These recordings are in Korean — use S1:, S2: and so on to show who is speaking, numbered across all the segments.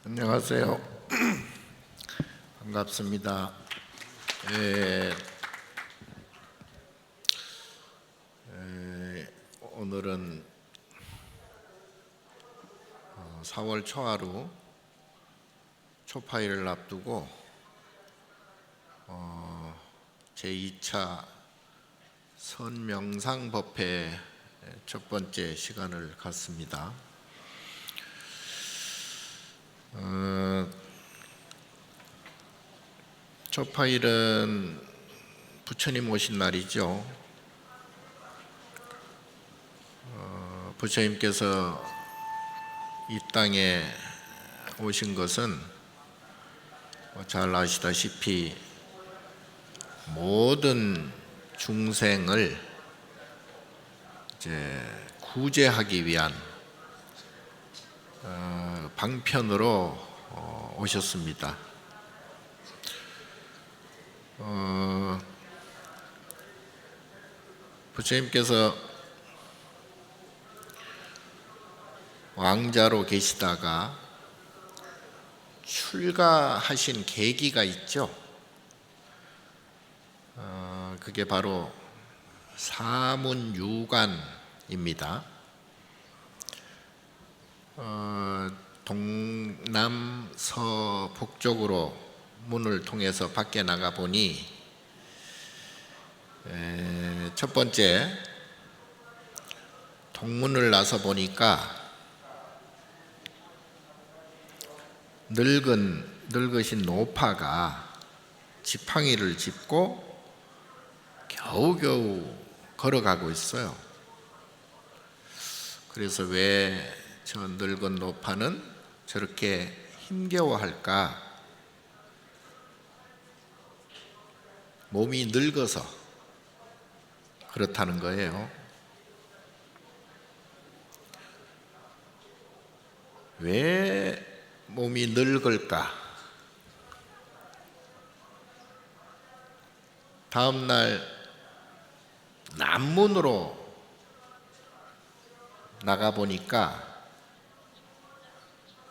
S1: 안녕하세요. 반갑습니다. 오늘은 4월 초하루 초파일을 앞두고 제2차 선명상법회 첫 번째 시간을 갖습니다. 초파일은 부처님 오신 날이죠. 부처님께서 이 땅에 오신 것은 잘 아시다시피 모든 중생을 구제하기 위한 방편으로 오셨습니다. 부처님께서 왕자로 계시다가 출가하신 계기가 있죠. 그게 바로 사문유관입니다. 동남서북쪽으로 문을 통해서 밖에 나가 보니 첫 번째 동문을 나서 보니까 늙으신 노파가 지팡이를 짚고 겨우겨우 걸어가고 있어요. 그래서 왜 저 늙은 노파는 저렇게 힘겨워할까? 몸이 늙어서 그렇다는 거예요. 왜 몸이 늙을까? 다음 날 남문으로 나가 보니까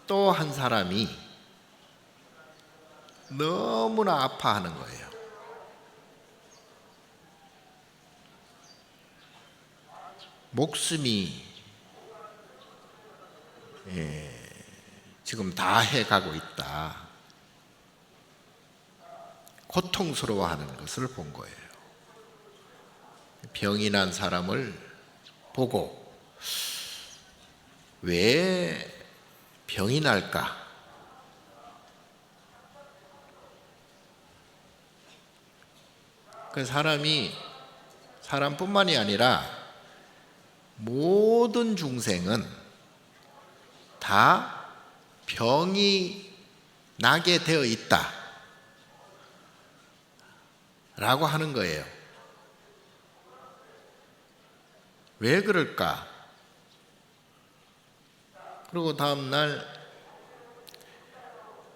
S1: 또 한 사람이 너무나 아파하는 거예요. 목숨이 지금 다 해가고 있다. 고통스러워하는 것을 본 거예요. 병이 난 사람을 보고 왜 병이 날까? 그 사람뿐만이 아니라 모든 중생은 다 병이 나게 되어 있다 라고 하는 거예요. 왜 그럴까? 그리고 다음 날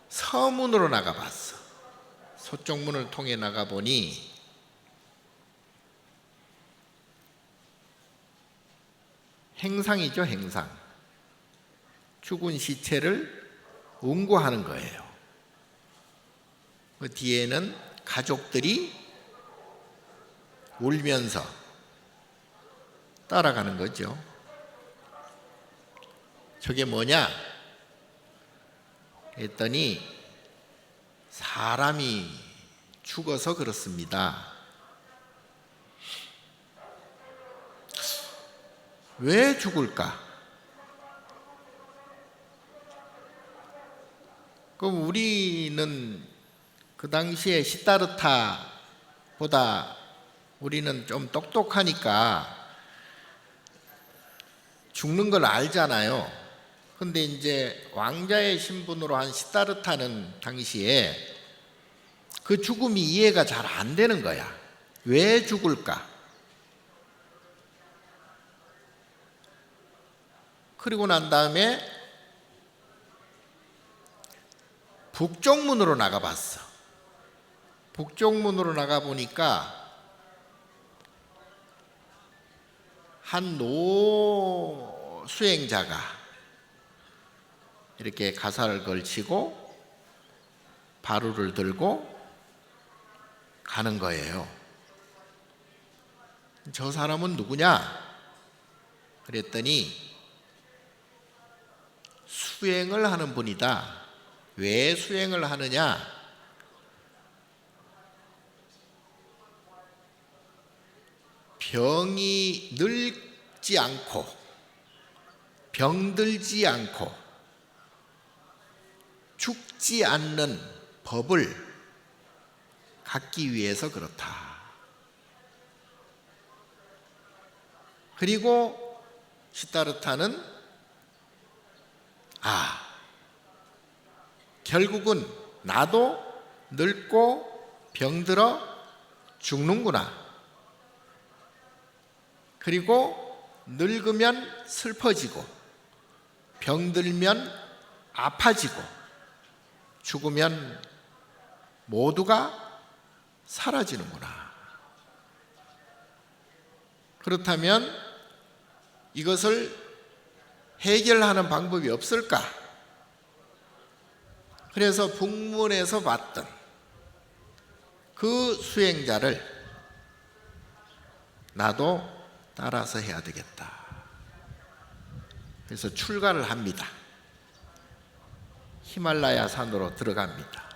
S1: 서문으로 나가 봤어. 서쪽 문을 통해 나가 보니 행상이죠, 행상. 죽은 시체를 운구하는 거예요. 그 뒤에는 가족들이 울면서 따라가는 거죠. 저게 뭐냐? 했더니 사람이 죽어서 그렇습니다. 왜 죽을까? 그럼 우리는 그 당시에 시다르타보다 우리는 좀 똑똑하니까 죽는 걸 알잖아요. 근데 이제 왕자의 신분으로 한 시다르타는 당시에 그 죽음이 이해가 잘 안 되는 거야. 왜 죽을까? 그리고 난 다음에 북쪽 문으로 나가 봤어. 북쪽 문으로 나가 보니까 한 노 수행자가 이렇게 가사를 걸치고 바루를 들고 가는 거예요. 저 사람은 누구냐? 그랬더니 수행을 하는 분이다. 왜 수행을 하느냐? 병이 늙지 않고 병들지 않고 죽지 않는 법을 갖기 위해서 그렇다. 그리고 시다르타는 결국은 나도 늙고 병들어 죽는구나. 그리고 늙으면 슬퍼지고 병들면 아파지고 죽으면 모두가 사라지는구나. 그렇다면 이것을 해결하는 방법이 없을까? 그래서 북문에서 봤던 그 수행자를 나도 따라서 해야 되겠다. 그래서 출가를 합니다. 히말라야 산으로 들어갑니다.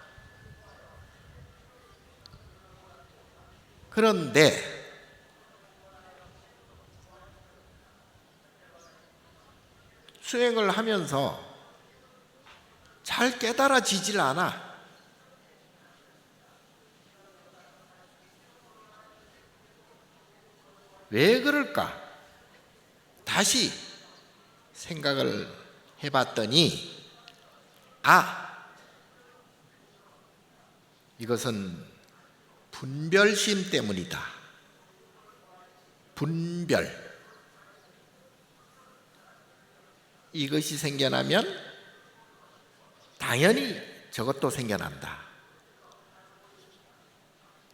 S1: 그런데 수행을 하면서 잘 깨달아지질 않아. 왜 그럴까? 다시 생각을 해봤더니 이것은 분별심 때문이다. 분별. 이것이 생겨나면 당연히 저것도 생겨난다.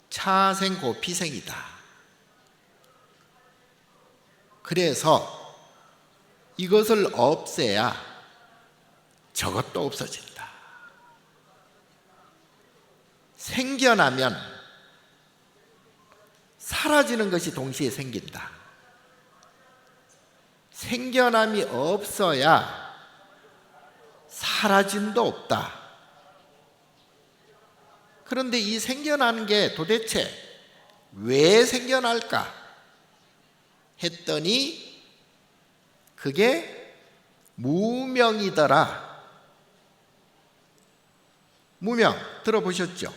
S1: 차생고 피생이다. 그래서 이것을 없애야 저것도 없어진다. 생겨나면 사라지는 것이 동시에 생긴다. 생겨남이 없어야 사라짐도 없다. 그런데 이 생겨나는 게 도대체 왜 생겨날까 했더니 그게 무명이더라. 무명 들어보셨죠?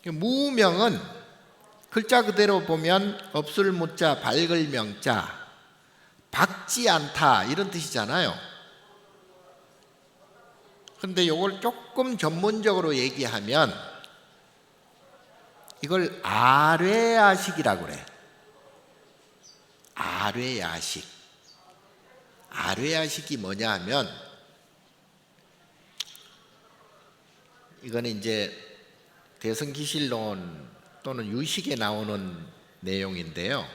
S1: 무명은 글자 그대로 보면 없을 무자 밝을 명자, 밝지 않다 이런 뜻이잖아요. 그런데 이걸 조금 전문적으로 얘기하면 이걸 아뢰야식이라고 그래. 아뢰야식. 아뢰야식이 뭐냐 하면 이거는 이제 대성기실론 또는 유식에 나오는 내용인데요.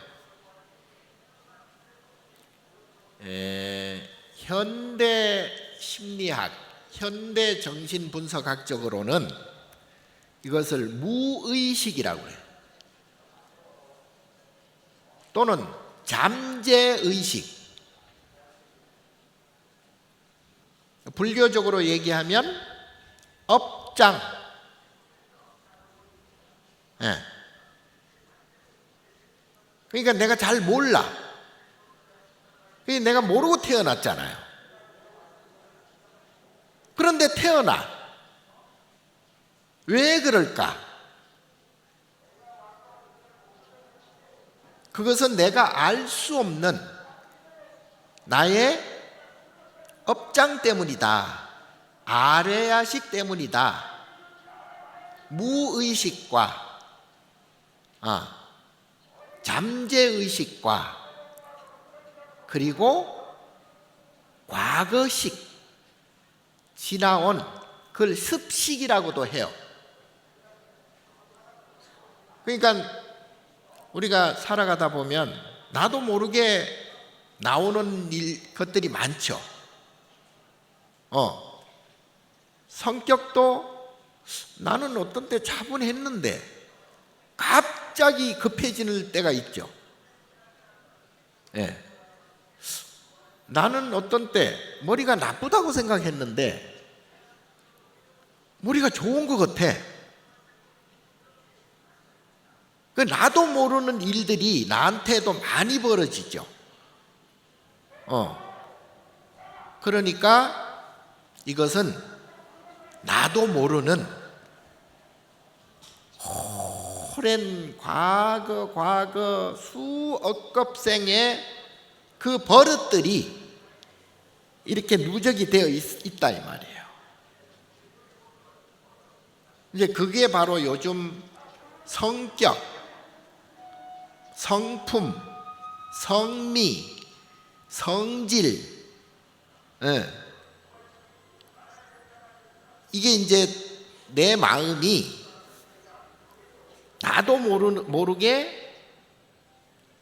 S1: 현대 심리학, 현대 정신분석학적으로는 이것을 무의식이라고 해요. 또는 잠재의식. 불교적으로 얘기하면 업장. 그러니까 내가 잘 몰라. 그러니까 내가 모르고 태어났잖아요. 그런데 태어나. 왜 그럴까? 그것은 내가 알 수 없는 나의 업장 때문이다. 아뢰야식 때문이다. 무의식과 잠재의식과 그리고 과거식 지나온 그걸 습식이라고도 해요. 그러니까 우리가 살아가다 보면 나도 모르게 나오는 것들이 많죠. 성격도 나는 어떤 때 차분했는데 갑자기 급해지는 때가 있죠. 예. 나는 어떤 때 머리가 나쁘다고 생각했는데 머리가 좋은 것 같아. 그 나도 모르는 일들이 나한테도 많이 벌어지죠. 그러니까 이것은 나도 모르는 오랜 과거 수억 급생의 그 버릇들이 이렇게 누적이 되어 있다 이 말이에요. 이제 그게 바로 요즘 성격, 성품, 성미, 성질, 이게 이제 내 마음이 나도 모르게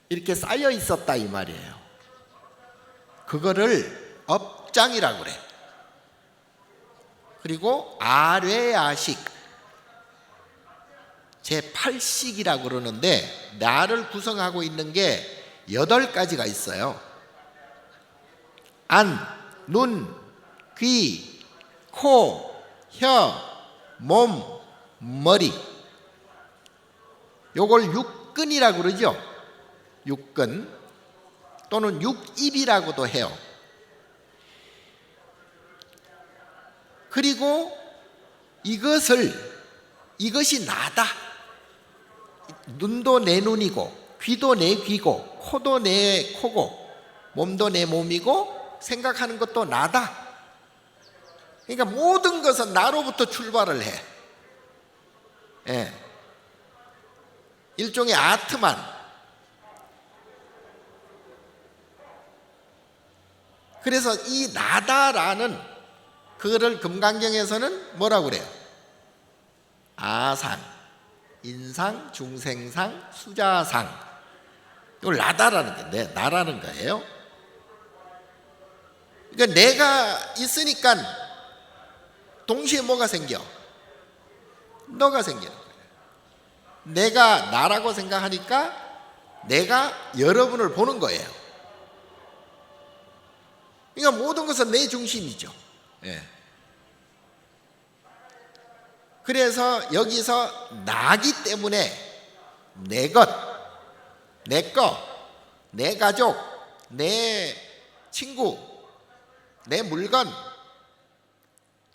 S1: 이렇게 쌓여 있었다 이 말이에요. 그거를 업장이라고 그래. 그리고 아뢰야식 제8식이라고 그러는데 나를 구성하고 있는 게 8가지가 있어요. 안, 눈, 귀, 코, 혀, 몸, 머리. 요걸 육근이라고 그러죠. 육근 또는 육입이라고도 해요. 그리고 이것이 나다. 눈도 내 눈이고 귀도 내 귀고 코도 내 코고 몸도 내 몸이고 생각하는 것도 나다. 그러니까 모든 것은 나로부터 출발을 해. 예. 일종의 아트만. 그래서 이 나다라는 그거를 금강경에서는 뭐라고 그래요? 아상, 인상, 중생상, 수자상. 이걸 나다라는 게 나라는 거예요. 그러니까 내가 있으니까 동시에 뭐가 생겨? 너가 생기는 거예요. 내가 나라고 생각하니까 내가 여러분을 보는 거예요. 그러니까 모든 것은 내 중심이죠. 예. 그래서 여기서 나기 때문에 내 것, 내 거, 내 가족, 내 친구, 내 물건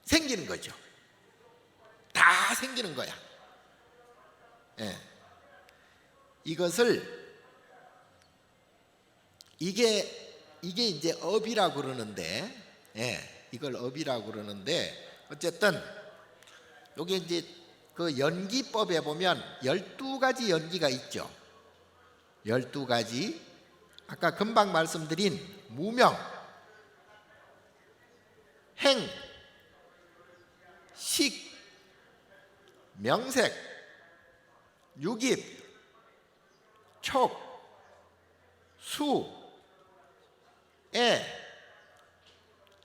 S1: 생기는 거죠. 다 생기는 거야. 예. 이게 이제 업이라고 그러는데, 이걸 업이라고 그러는데, 어쨌든 여기 이제 그 연기법에 보면 12가지 연기가 있죠. 12가지. 아까 금방 말씀드린 무명, 행, 식, 명색, 유깁, 촉, 수, 애,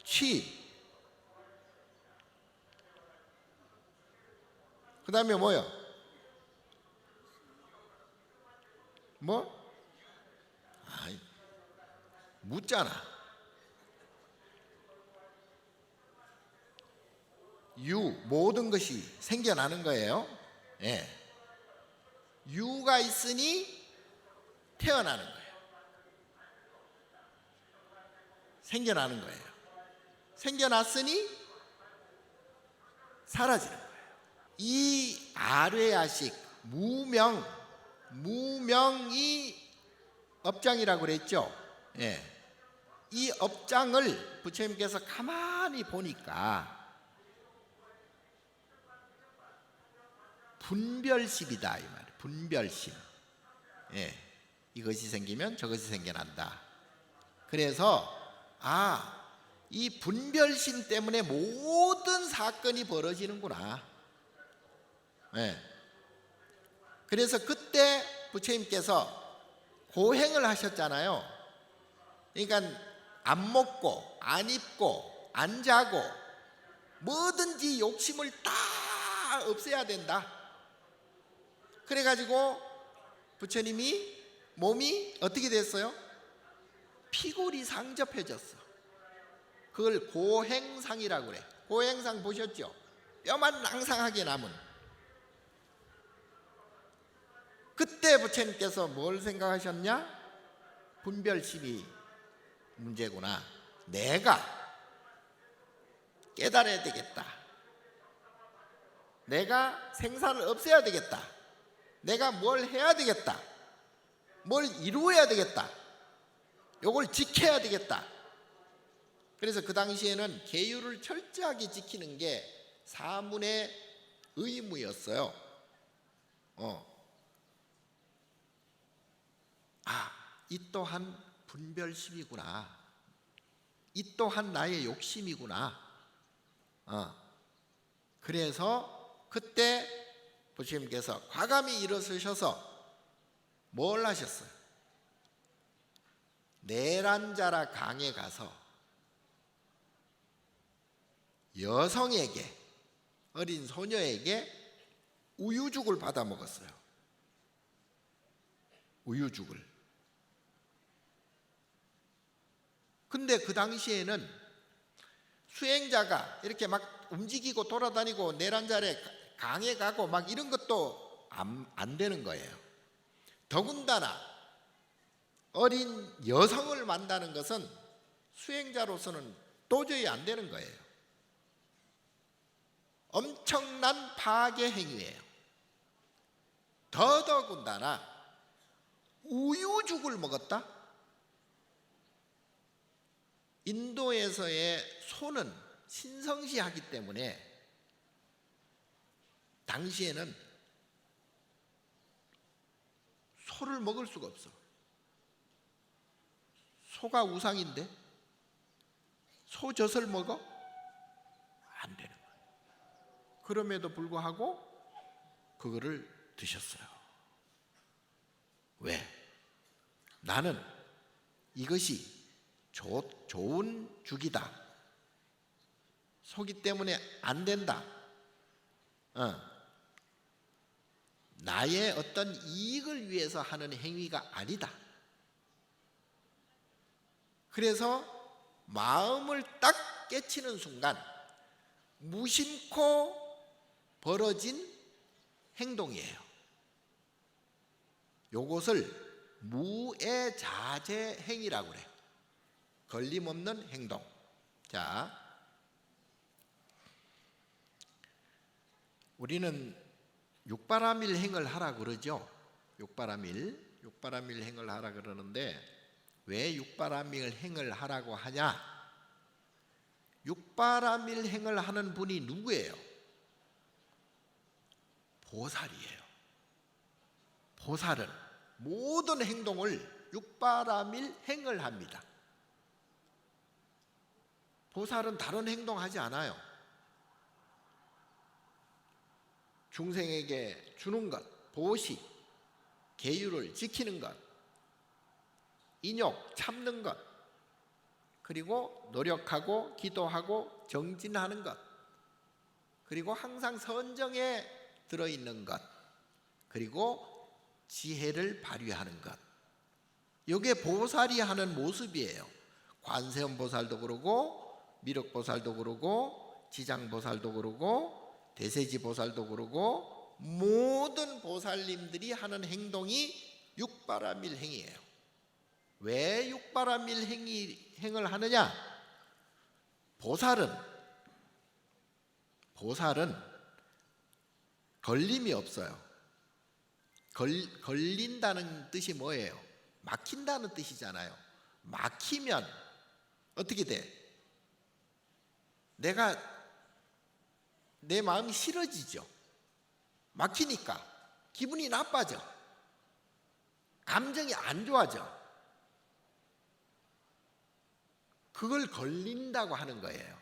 S1: 취. 그 다음에 뭐요? 뭐? 묻잖아. 모든 것이 생겨나는 거예요. 예. 유가 있으니 태어나는 거예요. 생겨나는 거예요. 생겨났으니 사라지는 거예요. 이 아뢰야식 무명이 업장이라고 그랬죠. 예. 이 업장을 부처님께서 가만히 보니까 분별심이다 이 말이에요. 분별심. 예. 이것이 생기면 저것이 생겨난다. 그래서 이 분별심 때문에 모든 사건이 벌어지는구나. 예. 그래서 그때 부처님께서 고행을 하셨잖아요. 그러니까 안 먹고 안 입고 안 자고 뭐든지 욕심을 다 없애야 된다. 그래가지고 부처님이 몸이 어떻게 됐어요? 피골이 상접해졌어. 그걸 고행상이라고 그래. 고행상 보셨죠? 뼈만 낭상하게 남은. 그때 부처님께서 뭘 생각하셨냐? 분별심이 문제구나. 내가 깨달아야 되겠다. 내가 생사를 없애야 되겠다. 내가 뭘 해야 되겠다. 뭘 이루어야 되겠다. 요걸 지켜야 되겠다. 그래서 그 당시에는 계율을 철저하게 지키는 게 사문의 의무였어요. 이 또한 분별심이구나. 이 또한 나의 욕심이구나. 그래서 그때 부처님께서 과감히 일어서셔서 뭘 하셨어요? 내란자라 강에 가서 여성에게, 어린 소녀에게 우유죽을 받아 먹었어요. 우유죽을. 근데 그 당시에는 수행자가 이렇게 막 움직이고 돌아다니고 내란자래 강에 가고 막 이런 것도 안 되는 거예요. 더군다나 어린 여성을 만나는 것은 수행자로서는 도저히 안 되는 거예요. 엄청난 파괴 행위예요. 더더군다나 우유죽을 먹었다? 인도에서의 소는 신성시하기 때문에 당시에는 소를 먹을 수가 없어. 소가 우상인데 소젖을 먹어? 안 되는 거예요. 그럼에도 불구하고 그거를 드셨어요. 왜? 나는 이것이 좋은 죽이다. 소기 때문에 안 된다. 나의 어떤 이익을 위해서 하는 행위가 아니다. 그래서 마음을 딱 깨치는 순간 무심코 벌어진 행동이에요. 요것을 무애자제 행위라고 그래요. 걸림없는 행동. 자, 우리는 육바라밀 행을 하라 그러죠. 육바라밀 행을 하라 그러는데 왜 육바라밀 행을 하라고 하냐? 육바라밀 행을 하는 분이 누구예요? 보살이에요. 보살은 모든 행동을 육바라밀 행을 합니다. 보살은 다른 행동하지 않아요. 중생에게 주는 것, 보시, 계율을 지키는 것, 인욕, 참는 것, 그리고 노력하고 기도하고 정진하는 것, 그리고 항상 선정에 들어있는 것, 그리고 지혜를 발휘하는 것. 이게 보살이 하는 모습이에요. 관세음보살도 그러고 미륵보살도 그러고 지장보살도 그러고 대세지보살도 그러고 모든 보살님들이 하는 행동이 육바라밀 행이에요. 왜 육바라밀 행을 하느냐? 보살은 걸림이 없어요. 걸린다는 뜻이 뭐예요? 막힌다는 뜻이잖아요. 막히면 어떻게 돼? 내 마음이 싫어지죠. 막히니까 기분이 나빠져. 감정이 안 좋아져. 그걸 걸린다고 하는 거예요.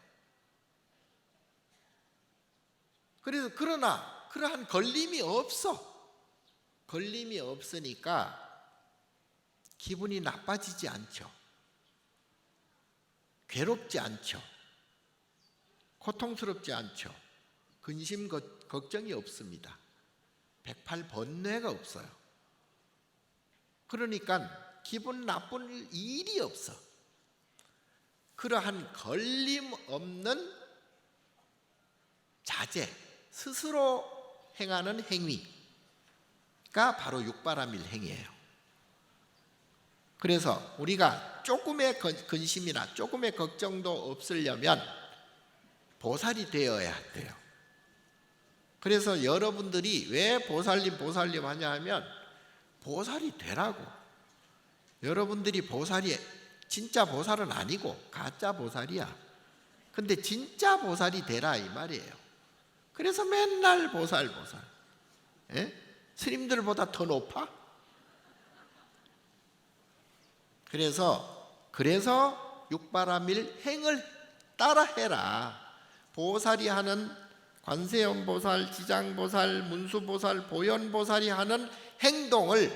S1: 그래서 그러나 그러한 걸림이 없어. 걸림이 없으니까 기분이 나빠지지 않죠. 괴롭지 않죠. 고통스럽지 않죠. 근심 걱정이 없습니다. 108번뇌가 없어요. 그러니까 기분 나쁜 일이 없어. 그러한 걸림 없는 자제, 스스로 행하는 행위가 바로 육바라밀 행위예요. 그래서 우리가 조금의 근심이나 조금의 걱정도 없으려면 보살이 되어야 돼요. 그래서 여러분들이 왜 보살님 하냐 하면 보살이 되라고. 여러분들이 보살이 진짜 보살은 아니고 가짜 보살이야. 근데 진짜 보살이 되라 이 말이에요. 그래서 맨날 보살. 예? 스님들보다 더 높아? 그래서 육바라밀 행을 따라해라. 보살이 하는 관세음보살, 지장보살, 문수보살, 보현보살이 하는 행동을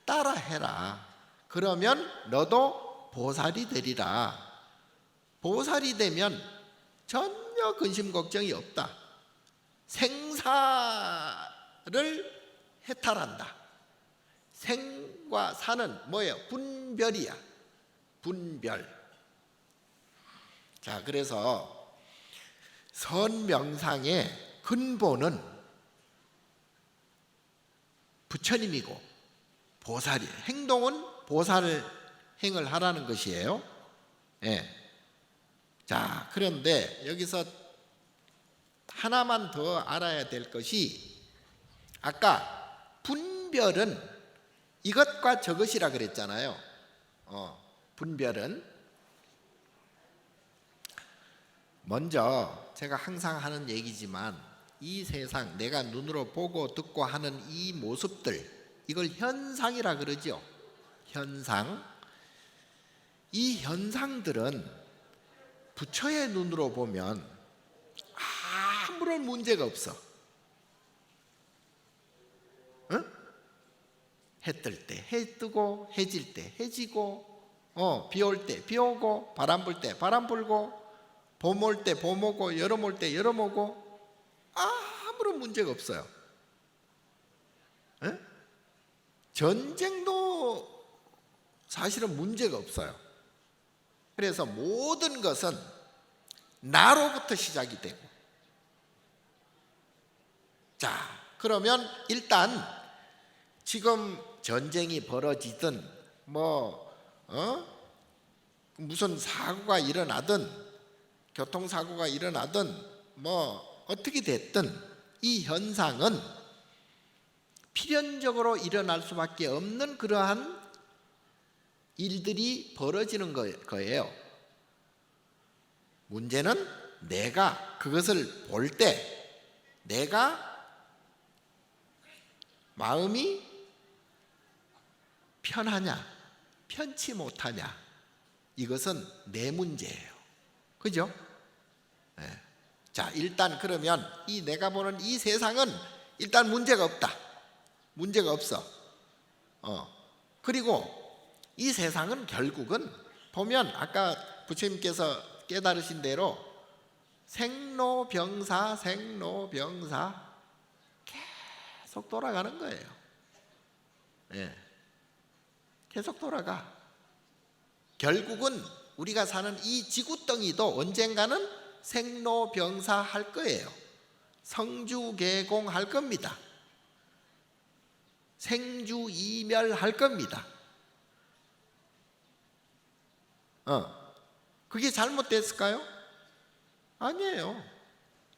S1: 따라해라. 그러면 너도 보살이 되리라. 보살이 되면 전혀 근심 걱정이 없다. 생사를 해탈한다. 생과 사는 뭐예요? 분별이야. 분별. 자, 그래서 선명상의 근본은 부처님이고 보살이에요. 행동은 보살 행을 하라는 것이에요. 예. 자, 그런데 여기서 하나만 더 알아야 될 것이 아까 분별은 이것과 저것이라 그랬잖아요. 분별은 먼저 제가 항상 하는 얘기지만 이 세상 내가 눈으로 보고 듣고 하는 이 모습들 이걸 현상이라 그러죠. 현상. 이 현상들은 부처의 눈으로 보면 아무런 문제가 없어. 응? 해 뜰 때 해 뜨고 해 질 때 해 지고 비 올 때 비 오고 바람 불 때 바람 불고 봄 올 때 봄 오고 여름 올 때 여름 오고 아무런 문제가 없어요. 에? 전쟁도 사실은 문제가 없어요. 그래서 모든 것은 나로부터 시작이 되고 자, 그러면 일단 지금 전쟁이 벌어지든 무슨 사고가 일어나든 교통사고가 일어나든 어떻게 됐든 이 현상은 필연적으로 일어날 수밖에 없는 그러한 일들이 벌어지는 거예요. 문제는 내가 그것을 볼 때 내가 마음이 편하냐 편치 못하냐 이것은 내 문제예요. 그죠? 네. 자, 일단 그러면 이 내가 보는 이 세상은 일단 문제가 없다. 문제가 없어. 그리고 이 세상은 결국은 보면 아까 부처님께서 깨달으신 대로 생로병사 계속 돌아가는 거예요. 네. 계속 돌아가. 결국은 우리가 사는 이 지구덩이도 언젠가는 생로병사 할 거예요. 성주개공 할 겁니다. 생주이멸 할 겁니다. 그게 잘못됐을까요? 아니에요.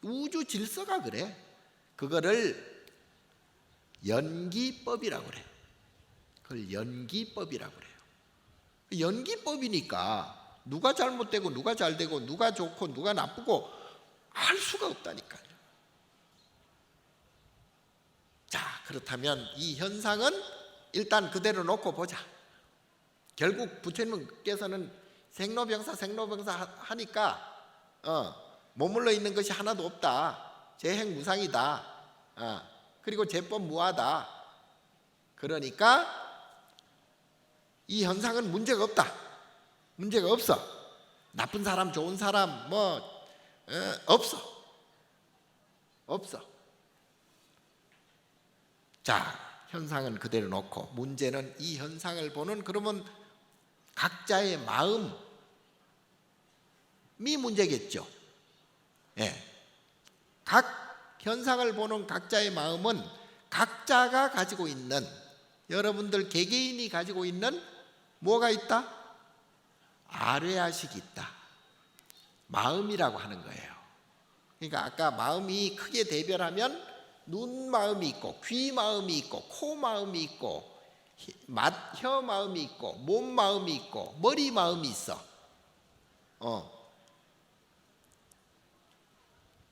S1: 우주 질서가 그래. 그거를 연기법이라고 그래. 그걸 연기법이라고 그래요. 연기법이니까 누가 잘못되고 누가 잘되고 누가 좋고 누가 나쁘고 알 수가 없다니까요. 자, 그렇다면 이 현상은 일단 그대로 놓고 보자. 결국 부처님께서는 생로병사 하니까 머물러 있는 것이 하나도 없다. 재행무상이다. 그리고 재법무하다. 그러니까 이 현상은 문제가 없다. 문제가 없어. 나쁜 사람, 좋은 사람, 없어. 자, 현상은 그대로 놓고 문제는 이 현상을 보는 그러면 각자의 마음이 문제겠죠. 예. 각 현상을 보는 각자의 마음은 각자가 가지고 있는, 여러분들 개개인이 가지고 있는 뭐가 있다? 아뢰아식이 있다. 마음이라고 하는 거예요. 그러니까 아까 마음이 크게 대별하면 눈 마음이 있고, 귀 마음이 있고, 코 마음이 있고, 혀 마음이 있고, 몸 마음이 있고, 머리 마음이 있어.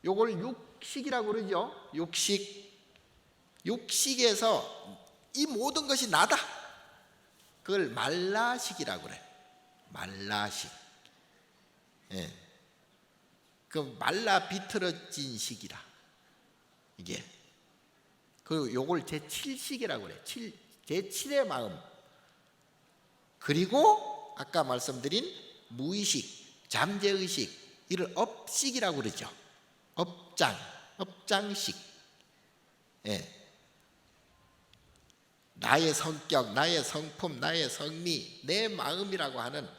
S1: 요걸 육식이라고 그러죠. 육식에서 이 모든 것이 나다. 그걸 말라식이라고 그래. 말라식. 예. 그 말라 비틀어진 식이라. 이게. 그리고 요걸 제7식이라고 그래. 제7의 마음. 그리고 아까 말씀드린 무의식, 잠재의식, 이를 업식이라고 그러죠. 업장식. 예. 나의 성격, 나의 성품, 나의 성미, 내 마음이라고 하는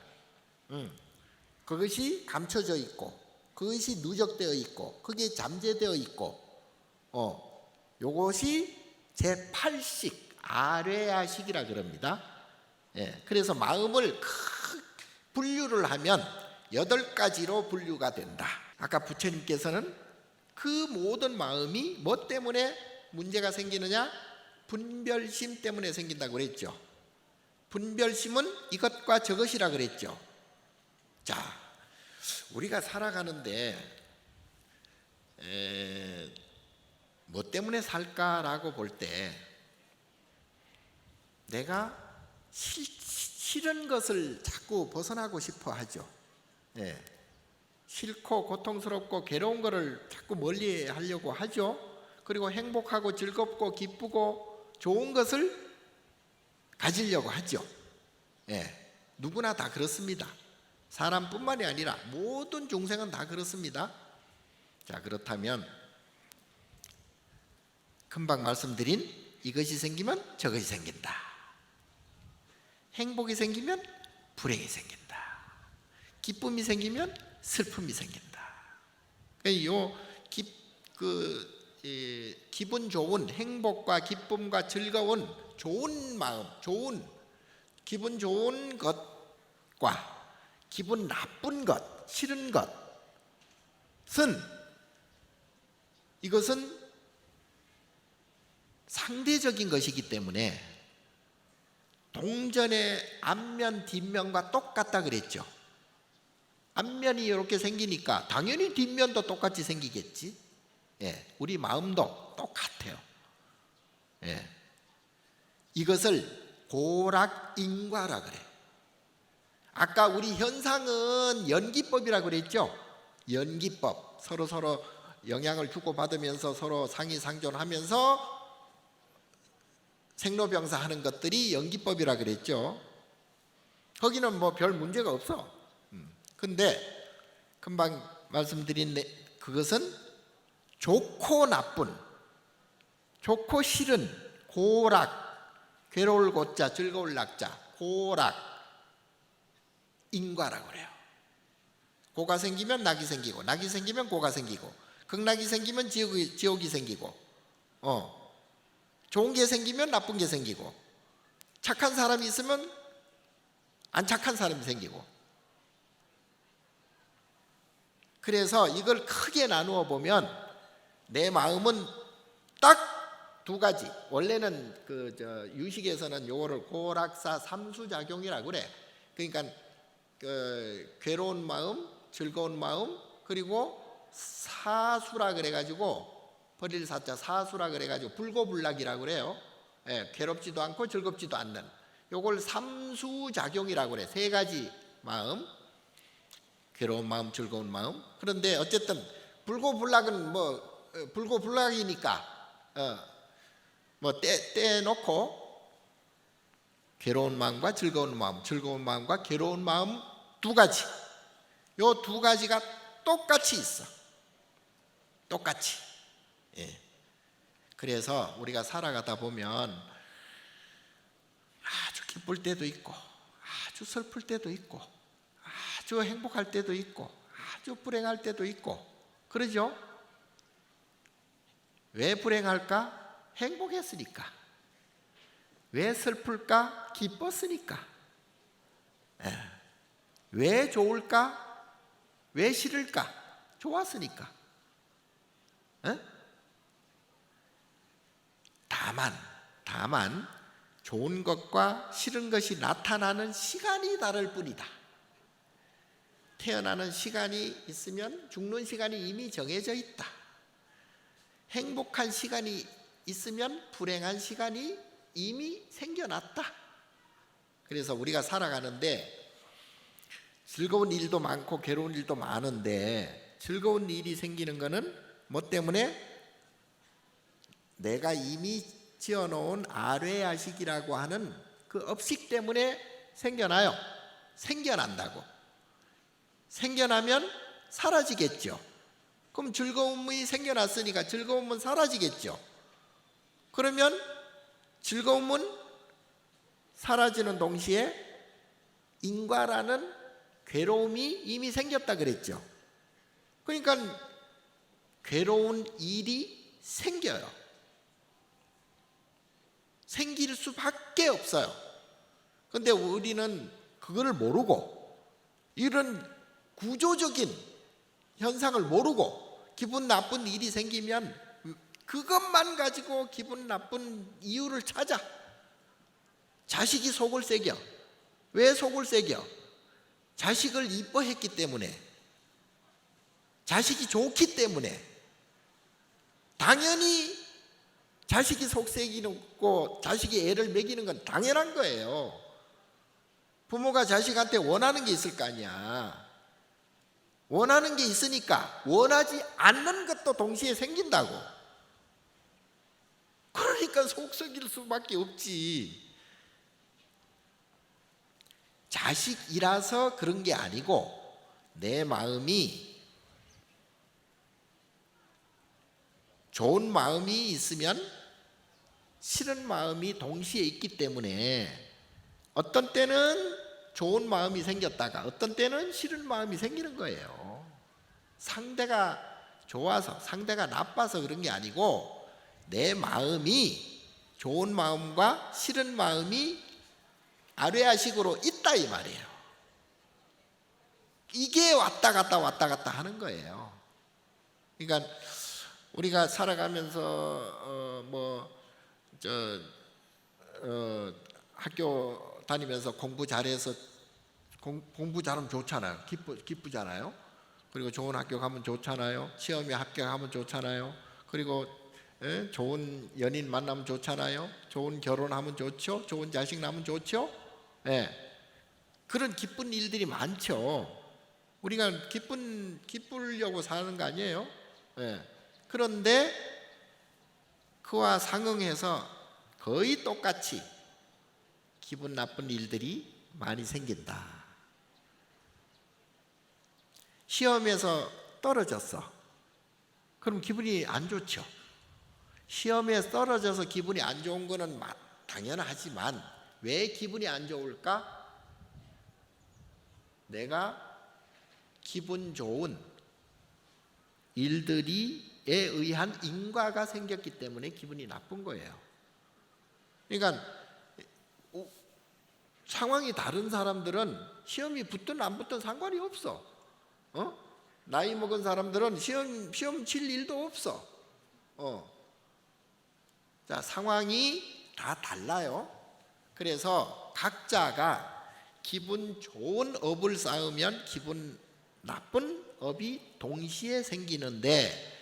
S1: 그것이 감춰져 있고, 그것이 누적되어 있고, 그게 잠재되어 있고, 요것이 제8식 아뢰아식이라 그럽니다. 예. 그래서 마음을 분류를 하면 8가지로 분류가 된다. 아까 부처님께서는 그 모든 마음이 뭐 때문에 문제가 생기느냐? 분별심 때문에 생긴다고 그랬죠. 분별심은 이것과 저것이라 그랬죠. 자, 우리가 살아가는데 뭐 때문에 살까라고 볼 때 내가 싫은 것을 자꾸 벗어나고 싶어 하죠. 예. 싫고 고통스럽고 괴로운 것을 자꾸 멀리 하려고 하죠. 그리고 행복하고 즐겁고 기쁘고 좋은 것을 가지려고 하죠. 예. 누구나 다 그렇습니다. 사람뿐만이 아니라 모든 중생은 다 그렇습니다. 자, 그렇다면 금방 말씀드린 이것이 생기면 저것이 생긴다. 행복이 생기면 불행이 생긴다. 기쁨이 생기면 슬픔이 생긴다. 기분 좋은 행복과 기쁨과 즐거운 좋은 마음, 기분 좋은 것과 기분 나쁜 것, 싫은 이것은 상대적인 것이기 때문에 동전의 앞면 뒷면과 똑같다 그랬죠. 앞면이 이렇게 생기니까 당연히 뒷면도 똑같이 생기겠지. 예, 우리 마음도 똑같아요. 예, 이것을 고락인과라 그래. 아까 우리 현상은 연기법이라 그랬죠. 연기법, 서로 영향을 주고받으면서 서로 상의상존하면서 생로병사 하는 것들이 연기법이라 그랬죠. 거기는 뭐 별 문제가 없어. 근데 금방 말씀드린 그것은 좋고 나쁜, 좋고 싫은, 고락, 괴로울 고자, 즐거울 낙자, 고락, 인과라고 그래요. 고가 생기면 낙이 생기고, 낙이 생기면 고가 생기고, 극락이 생기면 지옥이 생기고, 좋은 게 생기면 나쁜 게 생기고, 착한 사람이 있으면 안 착한 사람이 생기고. 그래서 이걸 크게 나누어 보면 내 마음은 딱 두 가지. 원래는 유식에서는 요거를 고락사 삼수작용이라고 그래. 그러니까 괴로운 마음, 즐거운 마음, 그리고 사수라 그래가지고 버릴 사자 사수라 그래가지고 불고불락이라고 그래요. 예, 괴롭지도 않고 즐겁지도 않는 요걸 삼수작용이라고 그래. 세 가지 마음, 괴로운 마음, 즐거운 마음. 그런데 어쨌든 불고불락은 불고불락이니까 떼놓고 괴로운 마음과 즐거운 마음과 괴로운 마음 두 가지. 요 두 가지가 똑같이 있어. 똑같이. 예. 그래서 우리가 살아가다 보면 아주 기쁠 때도 있고 아주 슬플 때도 있고 아주 행복할 때도 있고 아주 불행할 때도 있고 그러죠? 왜 불행할까? 행복했으니까. 왜 슬플까? 기뻤으니까. 예. 왜 좋을까? 왜 싫을까? 좋았으니까. 예? 다만 좋은 것과 싫은 것이 나타나는 시간이 다를 뿐이다. 태어나는 시간이 있으면 죽는 시간이 이미 정해져 있다. 행복한 시간이 있으면 불행한 시간이 이미 생겨났다. 그래서 우리가 살아가는데 즐거운 일도 많고 괴로운 일도 많은데 즐거운 일이 생기는 것은 뭐 때문에? 내가 이미 지어놓은 아뢰야식이라고 하는 그 업식 때문에 생겨나요. 생겨난다고. 생겨나면 사라지겠죠. 그럼 즐거움이 생겨났으니까 즐거움은 사라지겠죠. 그러면 즐거움은 사라지는 동시에 인과라는 괴로움이 이미 생겼다 그랬죠. 그러니까 괴로운 일이 생겨요. 생길 수밖에 없어요. 그런데 우리는 그걸 모르고 이런 구조적인 현상을 모르고 기분 나쁜 일이 생기면 그것만 가지고 기분 나쁜 이유를 찾아. 자식이 속을 새겨. 왜 속을 새겨? 자식을 이뻐했기 때문에, 자식이 좋기 때문에. 당연히 자식이 속색이고 자식이 애를 먹이는 건 당연한 거예요. 부모가 자식한테 원하는 게 있을 거 아니야. 원하는 게 있으니까 원하지 않는 것도 동시에 생긴다고. 그러니까 속썩일 수밖에 없지. 자식이라서 그런 게 아니고 내 마음이 좋은 마음이 있으면 싫은 마음이 동시에 있기 때문에 어떤 때는 좋은 마음이 생겼다가 어떤 때는 싫은 마음이 생기는 거예요. 상대가 좋아서 상대가 나빠서 그런 게 아니고 내 마음이 좋은 마음과 싫은 마음이 아뢰아식으로 있다 이 말이에요. 이게 왔다 갔다 하는 거예요. 그러니까 우리가 살아가면서 학교 다니면서 공부 잘해서 공부 잘하면 좋잖아요. 기쁘잖아요. 그리고 좋은 학교 가면 좋잖아요. 시험에 합격하면 좋잖아요. 그리고 좋은 연인 만나면 좋잖아요. 좋은 결혼하면 좋죠. 좋은 자식 낳으면 좋죠. 그런 기쁜 일들이 많죠. 우리가 기쁘려고 사는 거 아니에요. 그런데 그와 상응해서 거의 똑같이 기분 나쁜 일들이 많이 생긴다. 시험에서 떨어졌어. 그럼 기분이 안 좋죠. 시험에 떨어져서 기분이 안 좋은 거는 당연하지만 왜 기분이 안 좋을까? 내가 기분 좋은 일들이에 의한 인과가 생겼기 때문에 기분이 나쁜 거예요. 그러니까 상황이 다른 사람들은 시험이 붙든 안 붙든 상관이 없어. 나이 먹은 사람들은 시험 칠 일도 없어. 자, 상황이 다 달라요. 그래서 각자가 기분 좋은 업을 쌓으면 기분 나쁜 업이 동시에 생기는데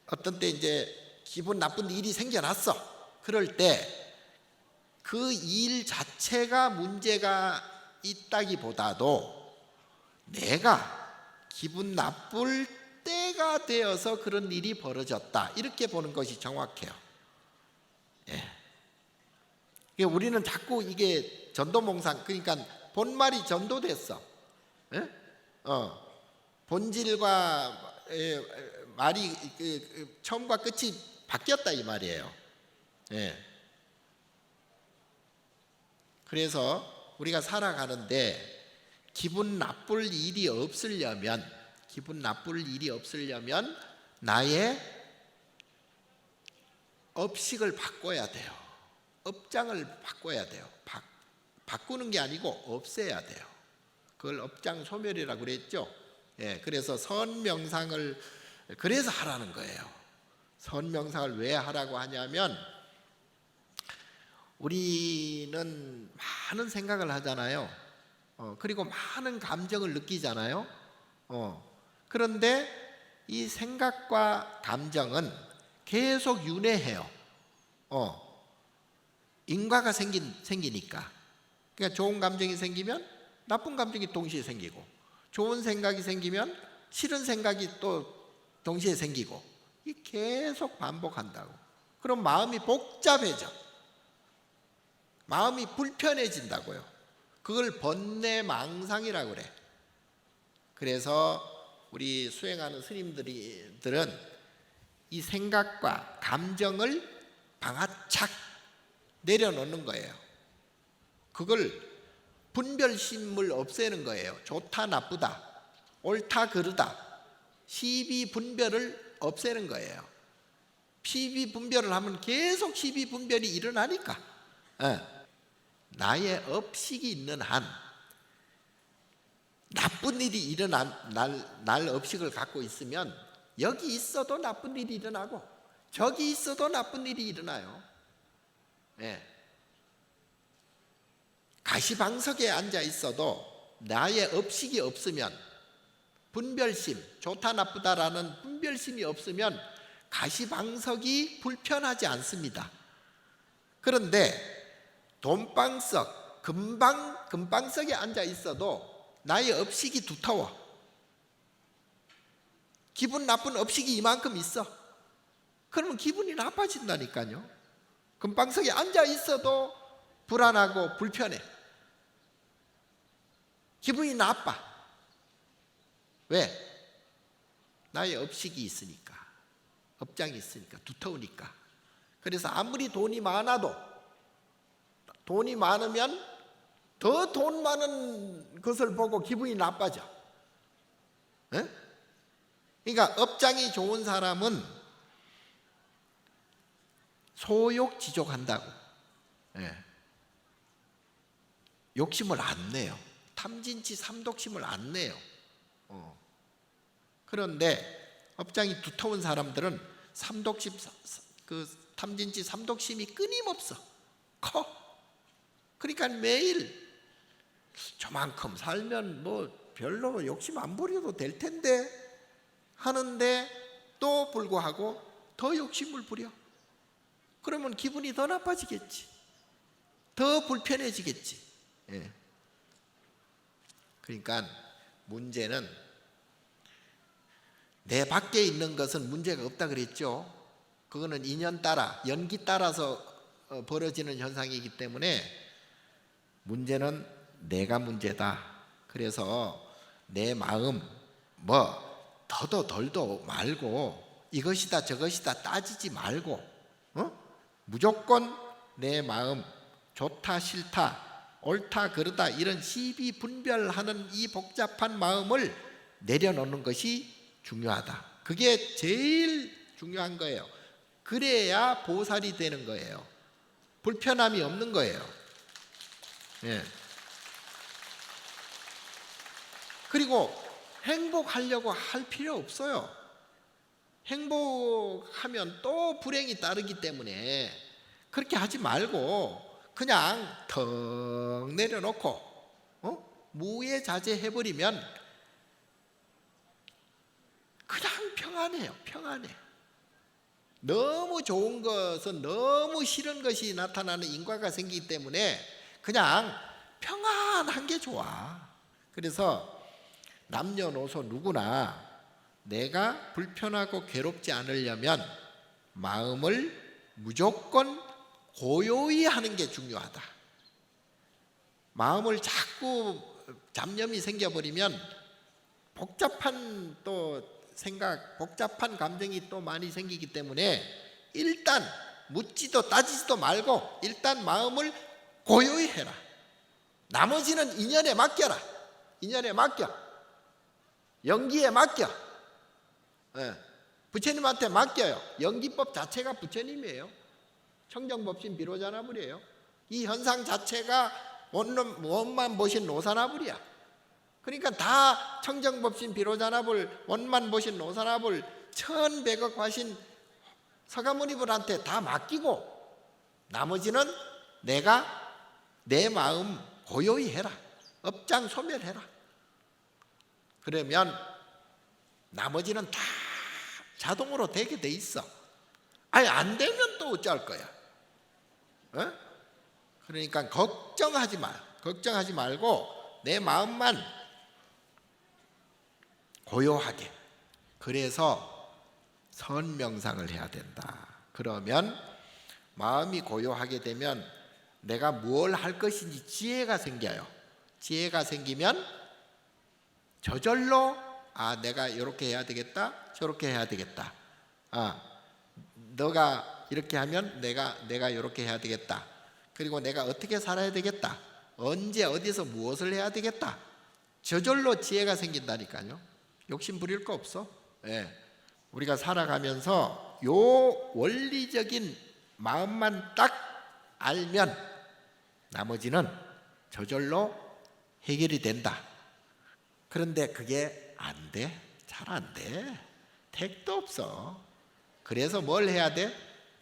S1: 어떤 때 이제 기분 나쁜 일이 생겨났어. 그럴 때 그 일 자체가 문제가 있다기보다도 내가 기분 나쁠 때가 되어서 그런 일이 벌어졌다. 이렇게 보는 것이 정확해요. 우리는 자꾸 이게 전도몽상, 그러니까 본말이 전도됐어. 본질과 말이 처음과 끝이 바뀌었다 이 말이에요. 예. 그래서 우리가 살아가는데 기분 나쁠 일이 없으려면 나의 업식을 바꿔야 돼요. 업장을 바꿔야 돼요. 바꾸는 게 아니고 없애야 돼요. 그걸 업장 소멸이라고 그랬죠. 예, 그래서 선명상을 그래서 하라는 거예요. 선명상을 왜 하라고 하냐면 우리는 많은 생각을 하잖아요. 그리고 많은 감정을 느끼잖아요. 그런데 이 생각과 감정은 계속 윤회해요. 인과가 생기니까. 그러니까 좋은 감정이 생기면 나쁜 감정이 동시에 생기고, 좋은 생각이 생기면 싫은 생각이 또 동시에 생기고, 이 계속 반복한다고. 그럼 마음이 복잡해져. 마음이 불편해진다고요. 그걸 번뇌망상이라고 그래. 그래서 우리 수행하는 스님들은 이 생각과 감정을 방아착 내려놓는 거예요. 그걸 분별심을 없애는 거예요. 좋다 나쁘다, 옳다 그르다, 시비 분별을 없애는 거예요. 시비 분별을 하면 계속 시비 분별이 일어나니까. 나의 업식이 있는 한 나쁜 일이 일어난 날 업식을 갖고 있으면 여기 있어도 나쁜 일이 일어나고 저기 있어도 나쁜 일이 일어나요. 예. 가시방석에 앉아 있어도 나의 업식이 없으면, 분별심, 좋다 나쁘다라는 분별심이 없으면 가시방석이 불편하지 않습니다. 그런데 돈방석, 금방석에 앉아 있어도 나의 업식이 두터워. 기분 나쁜 업식이 이만큼 있어. 그러면 기분이 나빠진다니까요. 금방석에 앉아 있어도 불안하고 불편해. 기분이 나빠. 왜? 나의 업식이 있으니까. 업장이 있으니까, 두터우니까. 그래서 아무리 돈이 많아도, 돈이 많으면 더 돈 많은 것을 보고 기분이 나빠져. 에? 그러니까 업장이 좋은 사람은 소욕지족한다고. 예. 욕심을 안 내요. 탐진치 삼독심을 안 내요. 그런데 업장이 두터운 사람들은 탐진치 삼독심이 끊임없어. 커. 그러니까 매일 저만큼 살면 뭐 별로 욕심 안 부려도 될 텐데 하는데 또 불구하고 더 욕심을 부려. 그러면 기분이 더 나빠지겠지. 더 불편해지겠지. 예. 그러니까 문제는 내 밖에 있는 것은 문제가 없다 그랬죠. 그거는 인연 따라, 연기 따라서 벌어지는 현상이기 때문에 문제는 내가 문제다. 그래서 내 마음 더도 덜도 말고 이것이다 저것이다 따지지 말고 무조건 내 마음 좋다 싫다 옳다 그르다 이런 시비 분별하는 이 복잡한 마음을 내려놓는 것이 중요하다. 그게 제일 중요한 거예요. 그래야 보살이 되는 거예요. 불편함이 없는 거예요. 예. 그리고 행복하려고 할 필요 없어요. 행복하면 또 불행이 따르기 때문에 그렇게 하지 말고 그냥 턱 내려놓고 무예자제해버리면 그냥 평안해요. 평안해. 너무 좋은 것은 너무 싫은 것이 나타나는 인과가 생기기 때문에 그냥 평안한 게 좋아. 그래서 남녀노소 누구나 내가 불편하고 괴롭지 않으려면 마음을 무조건 고요히 하는 게 중요하다. 마음을 자꾸 잡념이 생겨버리면 복잡한 또 생각, 복잡한 감정이 또 많이 생기기 때문에 일단 묻지도 따지지도 말고 일단 마음을 고요히 해라. 나머지는 인연에 맡겨라. 인연에 맡겨. 연기에 맡겨. 부처님한테 맡겨요. 연기법 자체가 부처님이에요. 청정법신 비로자나불이에요. 이 현상 자체가 원만 보신 노사나불이야. 그러니까 다 청정법신 비로자나불, 원만 보신 노사나불, 천백억 화신 서가모니불한테 다 맡기고 나머지는 내가 내 마음 고요히 해라. 업장 소멸해라. 그러면 나머지는 다 자동으로 되게 돼 있어. 아니 안 되면 또 어쩔 거야. 그러니까 걱정하지 마. 걱정하지 말고 내 마음만 고요하게. 그래서 선명상을 해야 된다. 그러면 마음이 고요하게 되면 내가 뭘 할 것인지 지혜가 생겨요. 지혜가 생기면 저절로 내가 이렇게 해야 되겠다, 저렇게 해야 되겠다. 너가 이렇게 하면 내가 이렇게 해야 되겠다. 그리고 내가 어떻게 살아야 되겠다. 언제 어디서 무엇을 해야 되겠다. 저절로 지혜가 생긴다니까요. 욕심 부릴 거 없어. 우리가 살아가면서 요 원리적인 마음만 딱 알면 나머지는 저절로 해결이 된다. 그런데 그게 안 돼. 잘 안 돼. 택도 없어. 그래서 뭘 해야 돼?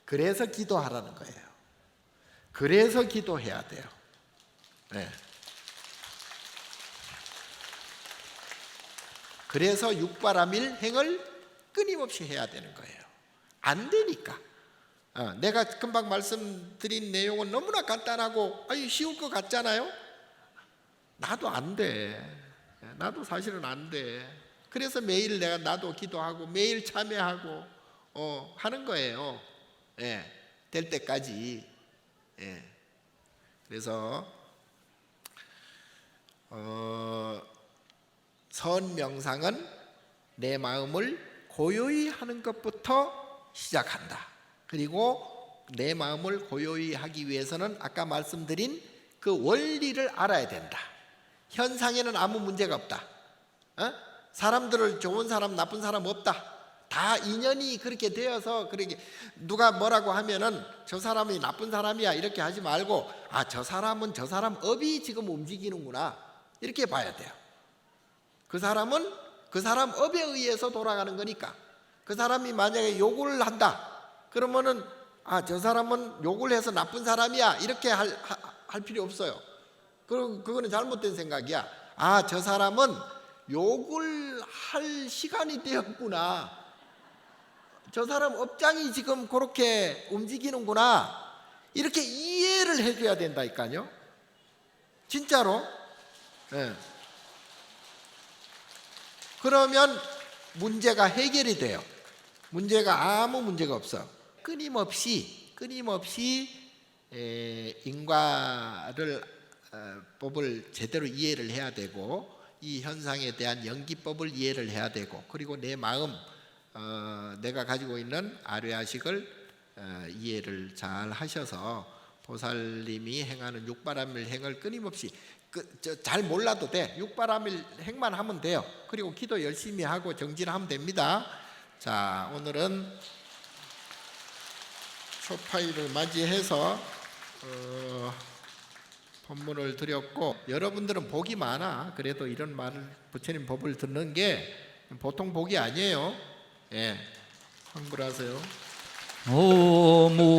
S1: 그래서 기도하라는 거예요. 그래서 기도해야 돼요. 그래서 육바라밀 행을 끊임없이 해야 되는 거예요. 안 되니까. 내가 금방 말씀드린 내용은 너무나 간단하고 쉬울 것 같잖아요. 나도 안 돼. 나도 사실은 안 돼. 그래서 매일 나도 기도하고 매일 참여하고 하는 거예요. 될 때까지. 그래서 선명상은 내 마음을 고요히 하는 것부터 시작한다. 그리고 내 마음을 고요히 하기 위해서는 아까 말씀드린 그 원리를 알아야 된다. 현상에는 아무 문제가 없다. 사람들을 좋은 사람 나쁜 사람 없다. 다 인연이 그렇게 되어서 그렇게 누가 뭐라고 하면은 저 사람이 나쁜 사람이야 이렇게 하지 말고 저 사람은 저 사람 업이 지금 움직이는구나 이렇게 봐야 돼요. 그 사람은 그 사람 업에 의해서 돌아가는 거니까 그 사람이 만약에 욕을 한다 그러면은 저 사람은 욕을 해서 나쁜 사람이야 이렇게 할 필요 없어요. 그거는 잘못된 생각이야. 저 사람은 욕을 할 시간이 되었구나. 저 사람 업장이 지금 그렇게 움직이는구나. 이렇게 이해를 해줘야 된다니까요. 진짜로. 그러면 문제가 해결이 돼요. 문제가 아무 문제가 없어. 끊임없이 인과를 법을 제대로 이해를 해야 되고 이 현상에 대한 연기법을 이해를 해야 되고 그리고 내 마음 내가 가지고 있는 아뢰아식을 이해를 잘 하셔서 보살님이 행하는 육바라밀 행을 끊임없이 잘 몰라도 돼. 육바라밀 행만 하면 돼요. 그리고 기도 열심히 하고 정진하면 됩니다. 자, 오늘은 초파일을 맞이해서 법문을 드렸고 여러분들은 복이 많아. 그래도 이런 말을 부처님 법을 듣는 게 보통 복이 아니에요. 환불하세요.
S2: 오무삼기도사